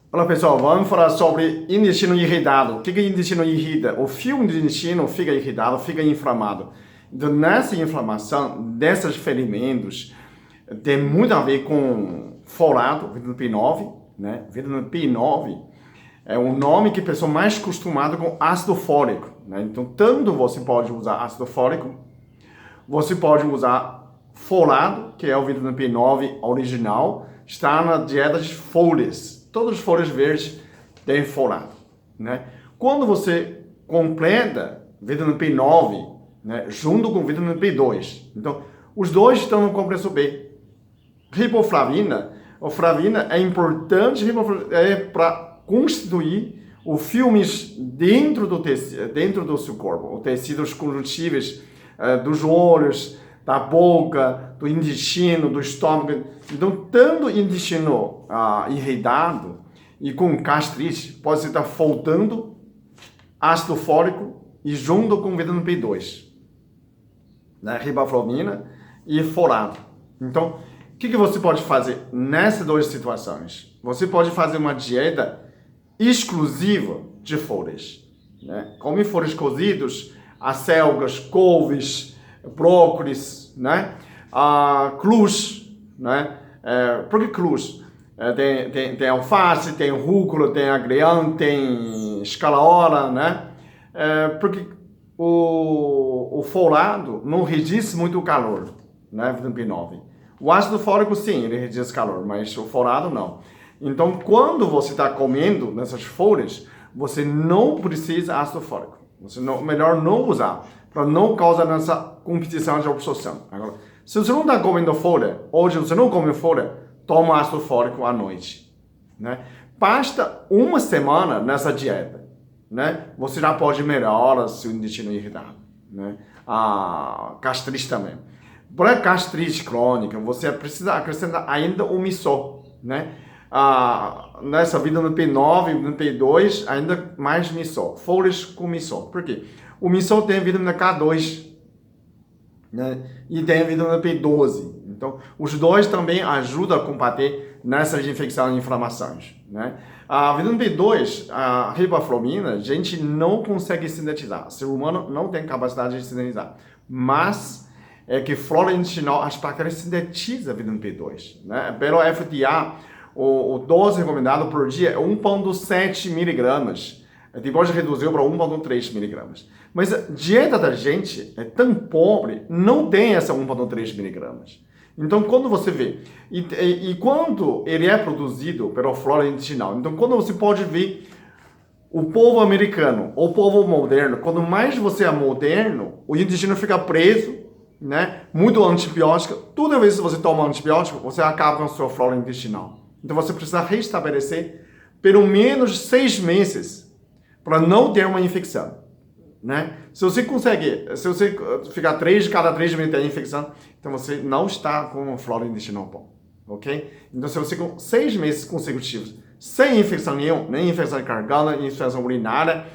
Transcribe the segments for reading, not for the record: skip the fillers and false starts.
Olá pessoal, vamos falar sobre intestino irritado. O que é intestino irrita? O fio do intestino fica irritado, fica inflamado. Então, nessa inflamação, desses ferimentos, tem muito a ver com folato, vitamina B9, né? Vitamina B9 é o nome que a pessoa mais acostumada com ácido fólico, né? Então, tanto você pode usar ácido fólico, você pode usar folato, que é o vitamina B9 original, está na dieta de folhas. Todas as folhas verdes têm folato, né? Quando você completa vitamina B9, né, junto com vitamina B2, então os dois estão no complexo B. Riboflavina, a flavina é importante para constituir os filmes dentro do tecido, dentro do seu corpo, os tecidos conjuntivos dos olhos, da boca, do intestino, do estômago. Então, tanto intestino irritado e com gastrite, pode estar faltando ácido fólico e junto com vitamina B2, né? Riboflavina e folato. Então, o que você pode fazer nessas duas situações? Você pode fazer uma dieta exclusiva de folhas, né? Come folhas cozidas, acelgas, couves, brócolis, né? Cruz, né? Por que cruz? Tem alface, tem rúcula, tem agrião, tem escalaora, né? Porque o folato não resiste muito o calor, né? Vitamina B9. O ácido fólico, sim, ele resiste calor, mas o folato não. Então, quando você está comendo nessas folhas, você não precisa de ácido fólico. Melhor não usar, para não causar essa competição de absorção. Agora, se você não está comendo folha, hoje você não come folha, toma ácido fólico à noite, né? Basta uma semana nessa dieta, né? Você já pode melhorar seu intestino irritado, né? A gastrite também. Para gastrite crônica, você precisa acrescentar ainda o miso, né? Nessa vitamina B9, vitamina B2, ainda mais miso, folhas com miso. Por quê? O miso tem vitamina K2, né? E tem vitamina B12. Então, os dois também ajudam a combater nessas infecções e inflamações, né? A vitamina B2, a riboflavina, a gente não consegue sintetizar. O ser humano não tem capacidade de sintetizar. Mas é que flora intestinal, as bactérias sintetizam a vitamina B2, né? Pelo FDA, o dose recomendado por dia é 1,7 miligramas. Depois reduziu para 1,3 miligramas. Mas a dieta da gente é tão pobre, não tem essa 1,3 miligramas. Então, quando você vê, e quando ele é produzido pela flora intestinal, então quando você pode ver o povo americano, o povo moderno, quando mais você é moderno, o intestino fica preso, né? Muito antibiótico. Toda vez que você toma antibiótico, você acaba com a sua flora intestinal. Então você precisa restabelecer pelo menos 6 meses para não ter uma infecção, né? Se você ficar cada 3 meses ter infecção, então você não está com a flora intestinal bom, ok? Então se você com 6 meses consecutivos sem infecção nenhuma, nem infecção de garganta, nem infecção urinária,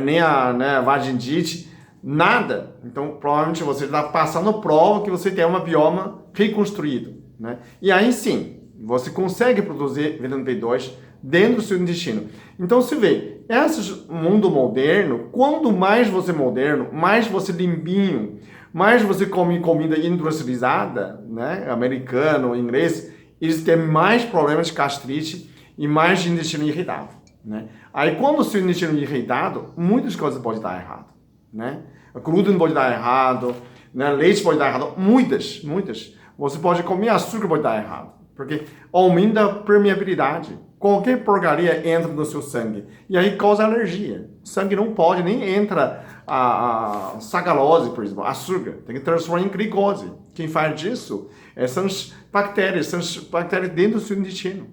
nem a vagindite, nada, então provavelmente você está passando prova que você tem uma bioma reconstruído, né? E aí sim, você consegue produzir vitamina B2 dentro do seu intestino. Então, se vê, esse mundo moderno, quanto mais você moderno, mais você limpinho, mais você come comida industrializada, né? Americano, inglês, eles têm mais problemas de gastrite e mais de intestino irritado, né? Aí, quando o seu intestino é irritado, muitas coisas podem dar errado, né? Glúten pode dar errado, né? Leite pode dar errado, muitas. Você pode comer açúcar, pode dar errado, porque aumenta a permeabilidade. Qualquer porcaria entra no seu sangue e aí causa alergia. O sangue não pode, nem entra a sacarose, por exemplo, açúcar. Tem que transformar em glicose. Quem faz isso são as bactérias dentro do seu intestino,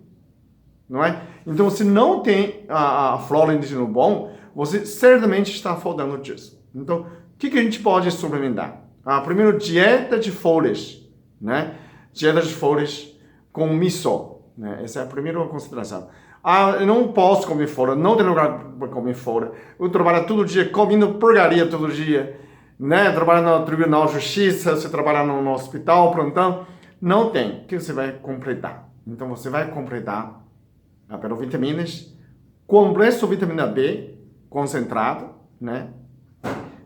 não é? Então, se não tem a flora intestinal bom, você certamente está faltando disso. Então, o que a gente pode suplementar? Primeiro, dieta de folhas, né? Dieta de folhas com miso, né? Essa é a primeira consideração. Eu não posso comer fora, não tem lugar para comer fora. Eu trabalho todo dia, comendo porcaria todo dia, né? Trabalho no Tribunal de Justiça, você trabalha no hospital, plantão. Não tem. O que você vai completar? Então, você vai completar pelas vitaminas, complexo vitamina B concentrado, né?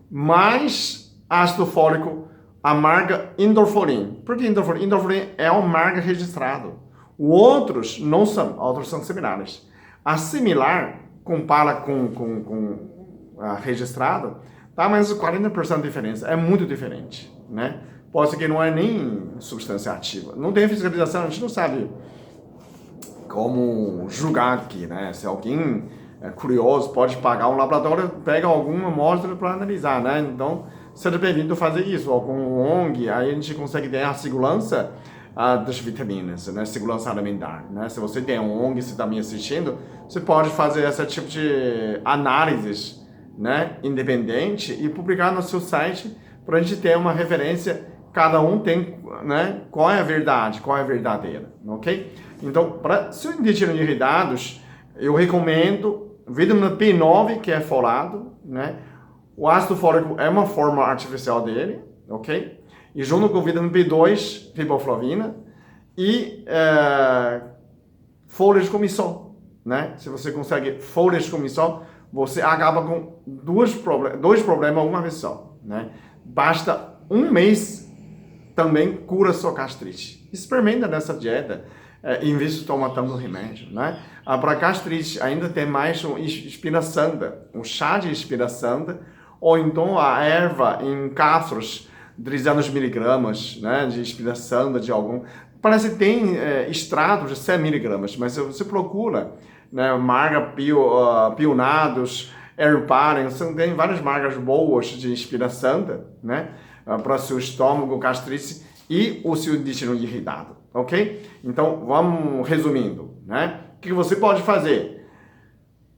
Mais ácido fólico, a marca Endorphin. Por que Endorphin? Endorphin é uma marca registrada. Outros não são, outros são similares. A similar, compara com a registrada, tá mais de 40% de diferença. É muito diferente, né? Pode ser que não é nem substância ativa. Não tem fiscalização, a gente não sabe como julgar aqui, né? Se alguém é curioso, pode pagar um laboratório, pega alguma amostra para analisar, né? Então, seja bem-vindo a fazer isso, algum ONG, aí a gente consegue ter a segurança das vitaminas, né? Segurança alimentar, né? Se você tem um ONG, se está me assistindo, você pode fazer esse tipo de análises, né? Independente e publicar no seu site para a gente ter uma referência. Cada um tem, né? Qual é a verdade, qual é a verdadeira, ok? Então, para seu intestino irritados, eu recomendo vitamina B9, que é folado, né? O ácido fólico é uma forma artificial dele, ok? E junto com o vitamina B2, riboflavina e folhas com missol, né? Se você consegue folhas com missol, você acaba com dois problemas uma vez só, né? Basta um mês, também cura sua gastrite. Experimenta nessa dieta, em vez de tomar tanto remédio, né? Para gastrite ainda tem mais um espina santa, um chá de espina santa, ou então a erva em cápsulas, 300 miligramas, né, de espina santa, de algum... Parece que tem extratos de 100 miligramas, mas se você procura, né, marca Pionados, Airparen, tem várias marcas boas de espina santa, né, para seu estômago, gastrite e o seu intestino irritado, ok? Então, vamos resumindo, né? O que você pode fazer?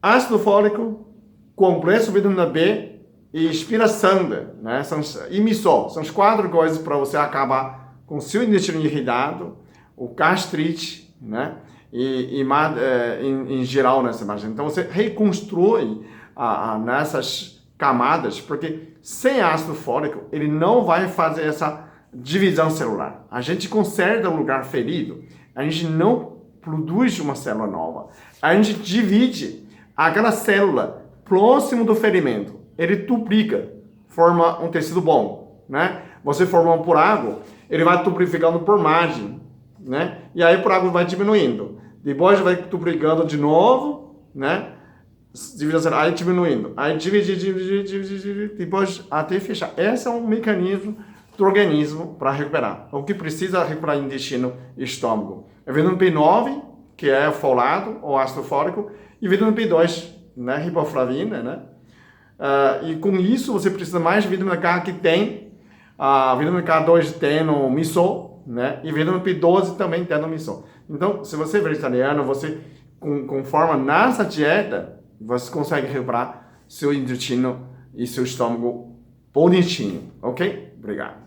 Ácido fólico, complexo vitamina B e espina santa, né? E missol, são as 4 coisas para você acabar com o seu intestino irritado, o gastrite, né? Em geral nessa imagem. Então, você reconstrui nessas camadas, porque sem ácido fólico, ele não vai fazer essa divisão celular. A gente conserta o lugar ferido, a gente não produz uma célula nova. A gente divide aquela célula próximo do ferimento. Ele duplica, forma um tecido bom, né? Você formando por água, ele vai duplicando por margem, né? E aí por água vai diminuindo. Depois vai duplicando de novo, né? Aí diminuindo. Aí divide, depois até fechar. Esse é um mecanismo do organismo para recuperar. O que precisa recuperar intestino e estômago? É vitamina B9, que é folado, ou ácido fólico, e vitamina B2, né? Riboflavina, né? E com isso você precisa mais de vitamina K, que tem a vitamina K2 tem no missol, né? E vitamina B12 também tem no missol. Então, se você é vegetariano, você conforme nessa dieta, você consegue recuperar seu intestino e seu estômago bonitinho, ok? Obrigado.